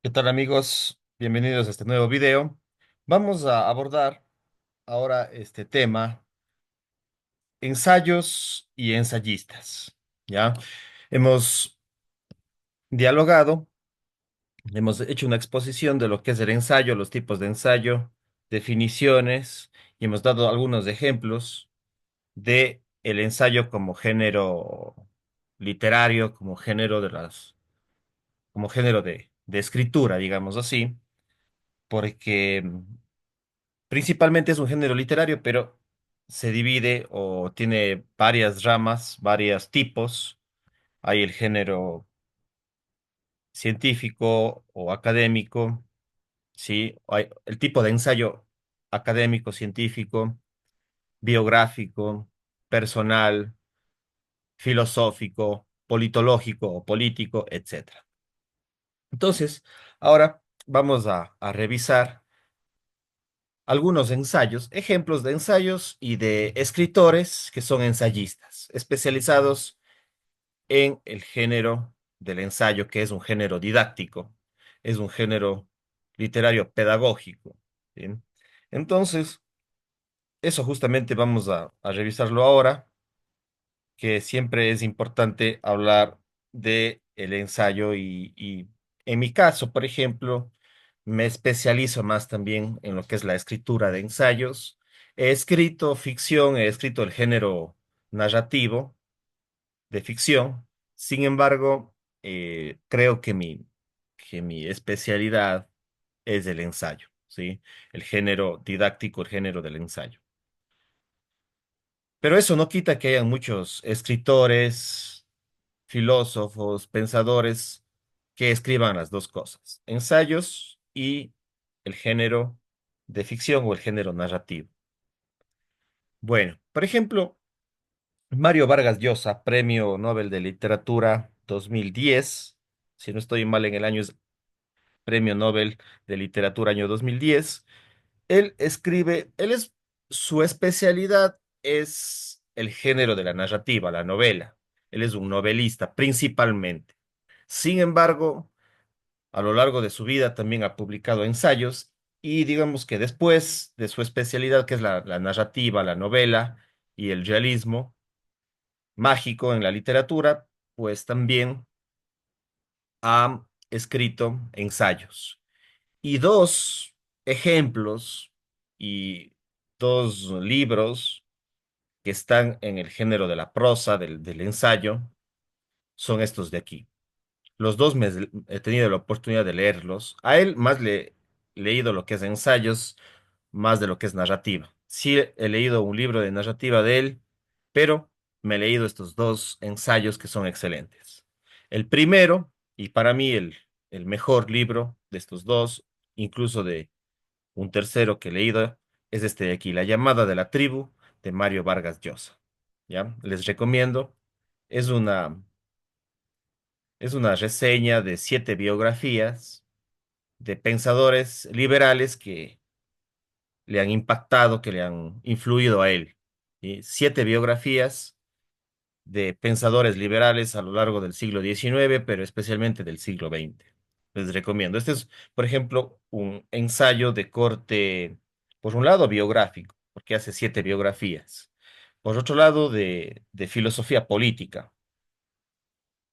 ¿Qué tal amigos? Bienvenidos a este nuevo video. Vamos a abordar ahora este tema, ensayos y ensayistas. ¿Ya? Hemos dialogado, hemos hecho una exposición de lo que es el ensayo, los tipos de ensayo, definiciones, y hemos dado algunos ejemplos de el ensayo como género literario, como género de escritura, digamos así, porque principalmente es un género literario, pero se divide o tiene varias ramas, varios tipos. Hay el género científico o académico, ¿sí? Hay el tipo de ensayo académico, científico, biográfico, personal, filosófico, politológico o político, etcétera. Entonces, ahora vamos a revisar algunos ensayos, ejemplos de ensayos y de escritores que son ensayistas, especializados en el género del ensayo, que es un género didáctico, es un género literario pedagógico. ¿Bien? Entonces, eso justamente vamos a revisarlo ahora, que siempre es importante hablar de el ensayo y en mi caso, por ejemplo, me especializo más también en lo que es la escritura de ensayos. He escrito ficción, he escrito el género narrativo de ficción. Sin embargo, creo que mi especialidad es el ensayo, ¿sí? El género didáctico, el género del ensayo. Pero eso no quita que hayan muchos escritores, filósofos, pensadores que escriban las dos cosas, ensayos y el género de ficción o el género narrativo. Bueno, por ejemplo, Mario Vargas Llosa, Premio Nobel de Literatura 2010, si no estoy mal en el año es Premio Nobel de Literatura año 2010. Él escribe, su especialidad es el género de la narrativa, la novela. Él es un novelista principalmente. Sin embargo, a lo largo de su vida también ha publicado ensayos y digamos que después de su especialidad, que es la narrativa, la novela y el realismo mágico en la literatura, pues también ha escrito ensayos. Y dos ejemplos y dos libros que están en el género de la prosa, del ensayo, son estos de aquí. Los dos he tenido la oportunidad de leerlos. A él más le he leído lo que es ensayos, más de lo que es narrativa. Sí he leído un libro de narrativa de él, pero me he leído estos dos ensayos que son excelentes. El primero, y para mí el mejor libro de estos dos, incluso de un tercero que he leído, es este de aquí, La llamada de la tribu, de Mario Vargas Llosa. ¿Ya? Les recomiendo. Es una es una reseña de 7 biografías de pensadores liberales que le han impactado, que le han influido a él. Y 7 biografías de pensadores liberales a lo largo del siglo XIX, pero especialmente del siglo XX. Les recomiendo. Este es, por ejemplo, un ensayo de corte, por un lado, biográfico, porque hace 7 biografías. Por otro lado, de filosofía política.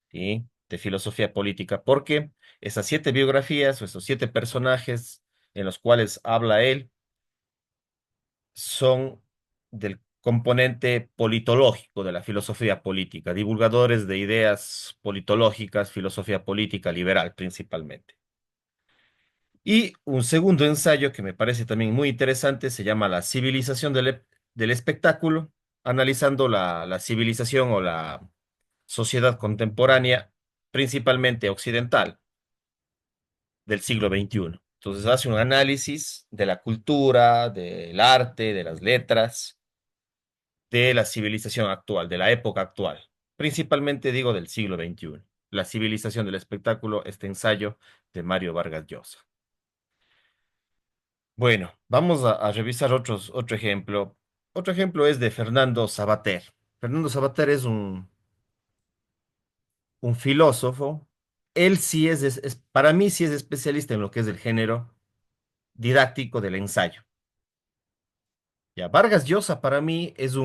¿Sí? De filosofía política, porque esas 7 biografías o esos 7 personajes en los cuales habla él son del componente politológico de la filosofía política, divulgadores de ideas politológicas, filosofía política liberal principalmente. Y un segundo ensayo que me parece también muy interesante se llama La civilización del espectáculo, analizando la civilización o la sociedad contemporánea, principalmente occidental, del siglo XXI. Entonces hace un análisis de la cultura, del arte, de las letras, de la civilización actual, de la época actual, principalmente digo del siglo XXI. La civilización del espectáculo, este ensayo de Mario Vargas Llosa. Bueno, vamos a revisar otro ejemplo. Otro ejemplo es de Fernando Savater. Fernando Savater es un filósofo él sí para mí sí es especialista en lo que es el género didáctico del ensayo. Ya, Vargas Llosa para mí es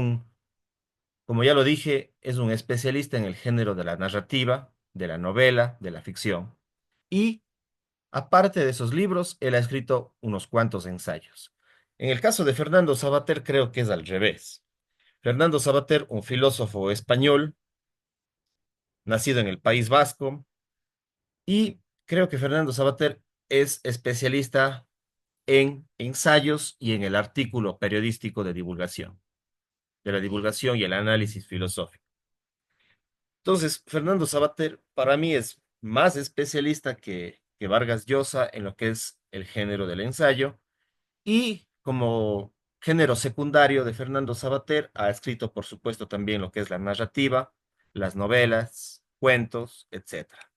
como ya lo dije, es un especialista en el género de la narrativa, de la novela, de la ficción. Y aparte de esos libros, él ha escrito unos cuantos ensayos. En el caso de Fernando Savater, creo que es al revés. Fernando Savater, un filósofo español, nacido en el País Vasco, y creo que Fernando Savater es especialista en ensayos y en el artículo periodístico de la divulgación y el análisis filosófico. Entonces, Fernando Savater para mí es más especialista que Vargas Llosa en lo que es el género del ensayo y como género secundario de Fernando Savater ha escrito, por supuesto, también lo que es la narrativa, las novelas, cuentos, etcétera.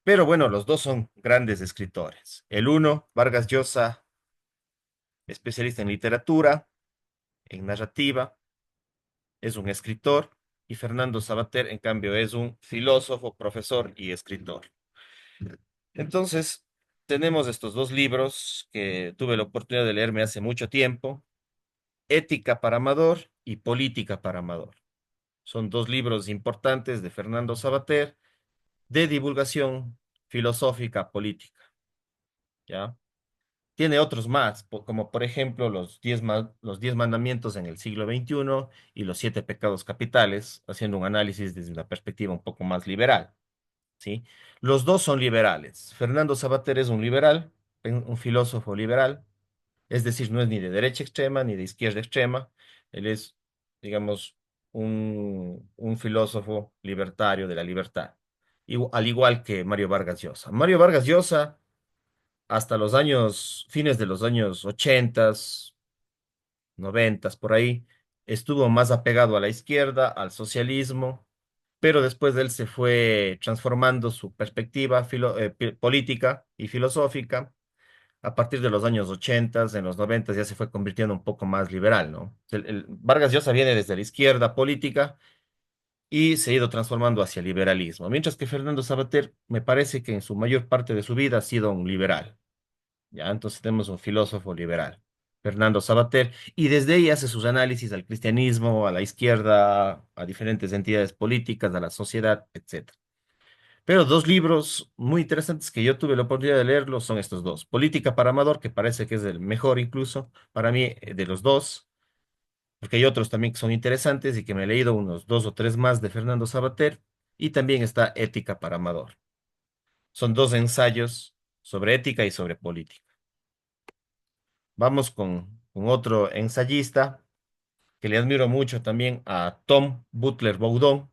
Pero bueno, los dos son grandes escritores. El uno, Vargas Llosa, especialista en literatura, en narrativa, es un escritor, y Fernando Savater, en cambio, es un filósofo, profesor y escritor. Entonces, tenemos estos dos libros que tuve la oportunidad de leerme hace mucho tiempo, Ética para Amador y Política para Amador. Son dos libros importantes de Fernando Savater de divulgación filosófica política, ¿ya? Tiene otros más, como por ejemplo los 10 mandamientos en el siglo XXI y los 7 pecados capitales, haciendo un análisis desde una perspectiva un poco más liberal, ¿sí? Los dos son liberales. Fernando Savater es un liberal, un filósofo liberal, es decir, no es ni de derecha extrema ni de izquierda extrema, él es, digamos, un filósofo libertario de la libertad, al igual que Mario Vargas Llosa. Mario Vargas Llosa hasta fines de los años 80, 90, por ahí, estuvo más apegado a la izquierda, al socialismo, pero después de él se fue transformando su perspectiva política y filosófica. A partir de los años 80, en los 90 ya se fue convirtiendo un poco más liberal, ¿no? Vargas Llosa viene desde la izquierda política y se ha ido transformando hacia el liberalismo, mientras que Fernando Savater me parece que en su mayor parte de su vida ha sido un liberal. Ya, entonces tenemos un filósofo liberal, Fernando Savater, y desde ahí hace sus análisis al cristianismo, a la izquierda, a diferentes entidades políticas, a la sociedad, etcétera. Pero dos libros muy interesantes que yo tuve la oportunidad de leerlos son estos dos. Política para Amador, que parece que es el mejor incluso para mí de los dos, porque hay otros también que son interesantes y que me he leído unos dos o tres más de Fernando Savater, y también está Ética para Amador. Son dos ensayos sobre ética y sobre política. Vamos con otro ensayista que le admiro mucho también, a Tom Butler Boudon.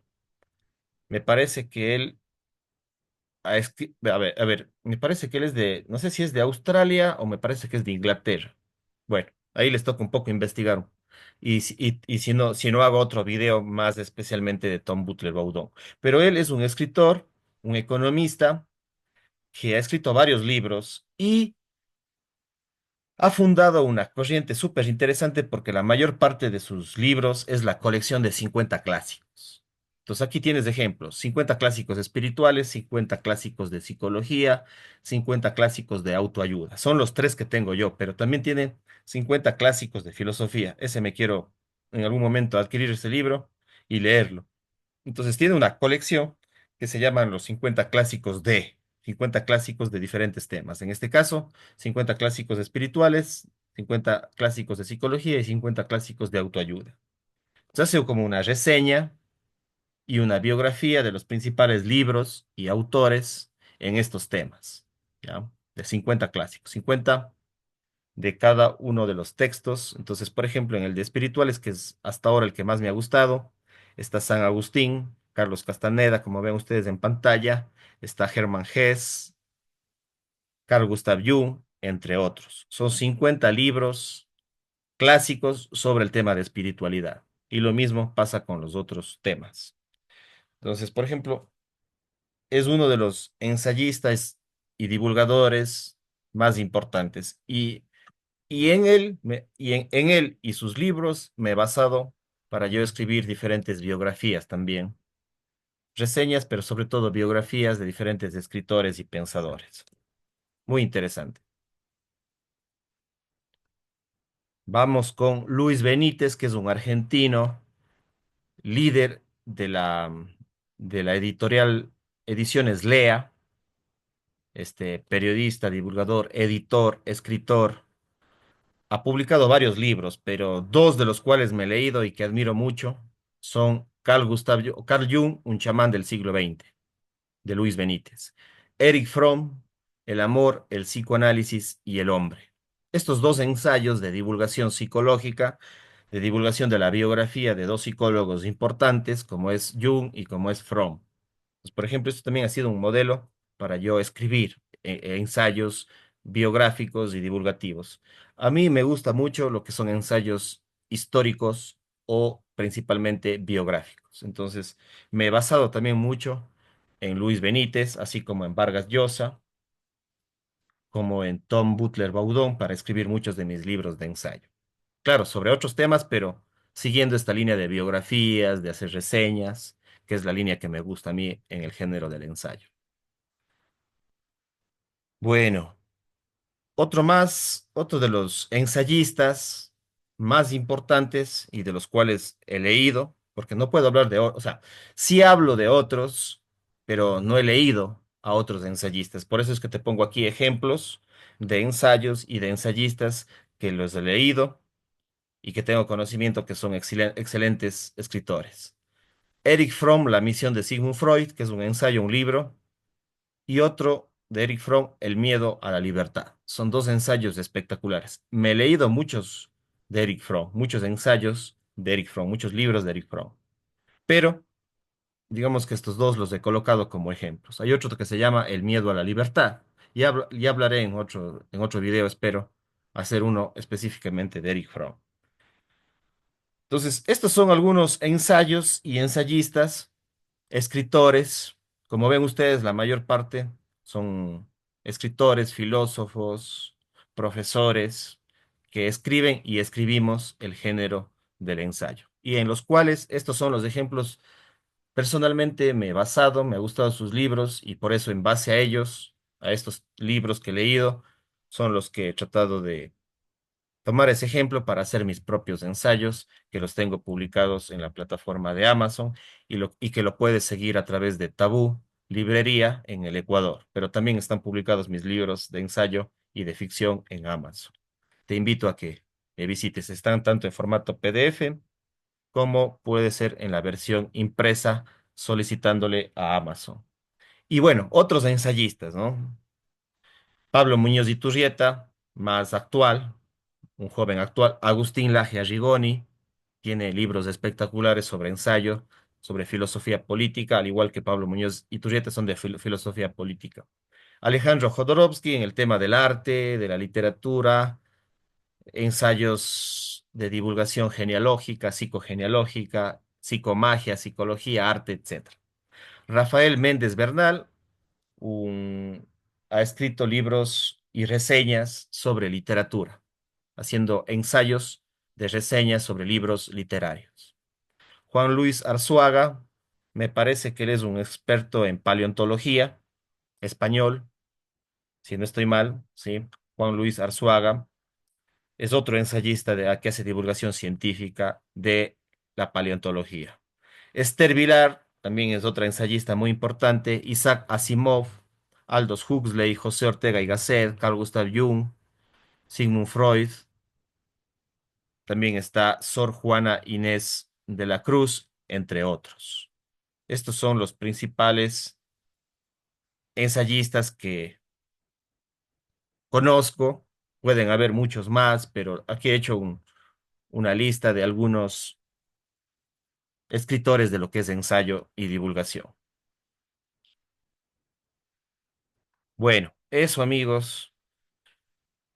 Me parece que él a ver, me parece que él es no sé si es de Australia o me parece que es de Inglaterra. Bueno, ahí les toca un poco investigar. Y si no hago otro video más especialmente de Tom Butler Boudon. Pero él es un escritor, un economista que ha escrito varios libros y ha fundado una corriente súper interesante porque la mayor parte de sus libros es la colección de 50 clásicos. Entonces aquí tienes ejemplos: 50 clásicos espirituales, 50 clásicos de psicología, 50 clásicos de autoayuda. Son los tres que tengo yo, pero también tiene 50 clásicos de filosofía. Ese me quiero en algún momento adquirir ese libro y leerlo. Entonces tiene una colección que se llaman los 50 clásicos de diferentes temas. En este caso, 50 clásicos espirituales, 50 clásicos de psicología y 50 clásicos de autoayuda. Se hace como una reseña y una biografía de los principales libros y autores en estos temas, ¿ya? De 50 clásicos, 50 de cada uno de los textos. Entonces, por ejemplo, en el de espirituales, que es hasta ahora el que más me ha gustado, está San Agustín, Carlos Castaneda, como ven ustedes en pantalla, está Hermann Hesse, Carl Gustav Jung, entre otros. Son 50 libros clásicos sobre el tema de espiritualidad. Y lo mismo pasa con los otros temas. Entonces, por ejemplo, es uno de los ensayistas y divulgadores más importantes. Y en él y sus libros me he basado para yo escribir diferentes biografías también. reseñas, pero sobre todo biografías de diferentes escritores y pensadores. Muy interesante. Vamos con Luis Benítez, que es un argentino, líder de la editorial Ediciones Lea, este periodista, divulgador, editor, escritor. Ha publicado varios libros, pero dos de los cuales me he leído y que admiro mucho son Carl Jung, un chamán del siglo XX, de Luis Benítez. Eric Fromm, El amor, el psicoanálisis y el hombre. Estos dos ensayos de divulgación psicológica, de divulgación de la biografía de dos psicólogos importantes, como es Jung y como es Fromm. Pues, por ejemplo, esto también ha sido un modelo para yo escribir ensayos biográficos y divulgativos. A mí me gusta mucho lo que son ensayos históricos o principalmente biográficos. Entonces, me he basado también mucho en Luis Benítez, así como en Vargas Llosa, como en Tom Butler Baudón, para escribir muchos de mis libros de ensayo. Claro, sobre otros temas, pero siguiendo esta línea de biografías, de hacer reseñas, que es la línea que me gusta a mí en el género del ensayo. Bueno, otro de los ensayistas más importantes y de los cuales he leído, porque no puedo hablar o sea, sí hablo de otros, pero no he leído a otros ensayistas. Por eso es que te pongo aquí ejemplos de ensayos y de ensayistas que los he leído y que tengo conocimiento que son excelentes escritores. Eric Fromm, La misión de Sigmund Freud, que es un ensayo, un libro, y otro de Eric Fromm, El miedo a la libertad. Son dos ensayos espectaculares. Me he leído muchos de Eric Fromm, muchos ensayos de Eric Fromm, muchos libros de Eric Fromm, pero digamos que estos dos los he colocado como ejemplos. Hay otro que se llama El miedo a la libertad. Ya hablaré en otro video, espero, hacer uno específicamente de Eric Fromm. Entonces, estos son algunos ensayos y ensayistas, escritores. Como ven ustedes, la mayor parte son escritores, filósofos, profesores que escriben y escribimos el género del ensayo. Y en los cuales estos son los ejemplos. Personalmente me he basado, me ha gustado sus libros y por eso en base a ellos, a estos libros que he leído, son los que he tratado de tomar ese ejemplo para hacer mis propios ensayos, que los tengo publicados en la plataforma de Amazon y que lo puedes seguir a través de Tabú, librería en el Ecuador, pero también están publicados mis libros de ensayo y de ficción en Amazon. Te invito a que me visites. Están tanto en formato PDF como puede ser en la versión impresa solicitándole a Amazon. Y bueno, otros ensayistas, ¿no? Pablo Muñoz de Iturrieta, más actual, un joven actual. Agustín Laje Arrigoni tiene libros espectaculares sobre ensayo, sobre filosofía política, al igual que Pablo Muñoz y Turrieta son de filosofía política. Alejandro Jodorowsky en el tema del arte, de la literatura, ensayos de divulgación genealógica, psicogenealógica, psicomagia, psicología, arte, etc. Rafael Méndez Bernal un- ha escrito libros y reseñas sobre literatura, haciendo ensayos de reseñas sobre libros literarios. Juan Luis Arzuaga, me parece que él es un experto en paleontología, español, si no estoy mal, ¿sí? Juan Luis Arzuaga es otro ensayista que hace divulgación científica de la paleontología. Esther Vilar también es otra ensayista muy importante. Isaac Asimov, Aldous Huxley, José Ortega y Gasset, Carl Gustav Jung, Sigmund Freud. También está Sor Juana Inés de la Cruz, entre otros. Estos son los principales ensayistas que conozco. Pueden haber muchos más, pero aquí he hecho una lista de algunos escritores de lo que es ensayo y divulgación. Bueno, eso amigos,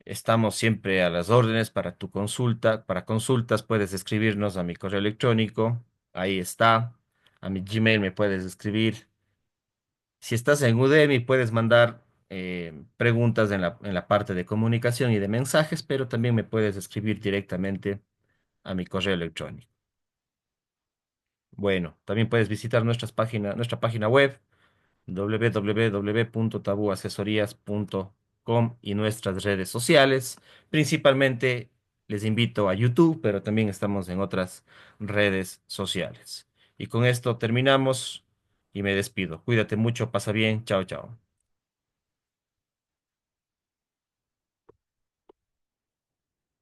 estamos siempre a las órdenes para tu consulta. Para consultas puedes escribirnos a mi correo electrónico, ahí está. A mi Gmail me puedes escribir. Si estás en Udemy puedes mandar preguntas en la parte de comunicación y de mensajes, pero también me puedes escribir directamente a mi correo electrónico. Bueno, también puedes visitar nuestra página web www.tabuasesorías.com y nuestras redes sociales. Principalmente les invito a YouTube, pero también estamos en otras redes sociales. Y con esto terminamos y me despido. Cuídate mucho, pasa bien. Chao, chao.